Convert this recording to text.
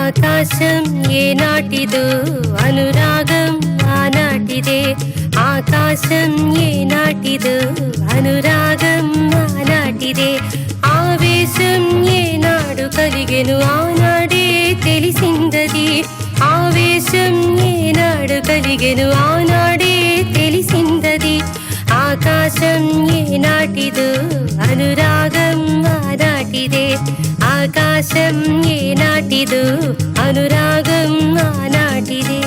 ఆకాశం ఏనాటిదో అనురాగం ఆనాటిదే ఆకాశం ఏనాటిదో అనురాగం ఆనాటిదే ఆవేశం ఏనాడు కలిగెను ఆనాడే తెలిసిందది ఆవేశం ఏనాడు కలిగెను ఆనాడే తెలిసిందది ఆకాశం ఏనాటిదో అనురాగం ఆనాటిదే ఆకాశం ఏనాటిదో అనురాగం ఆనాటిదే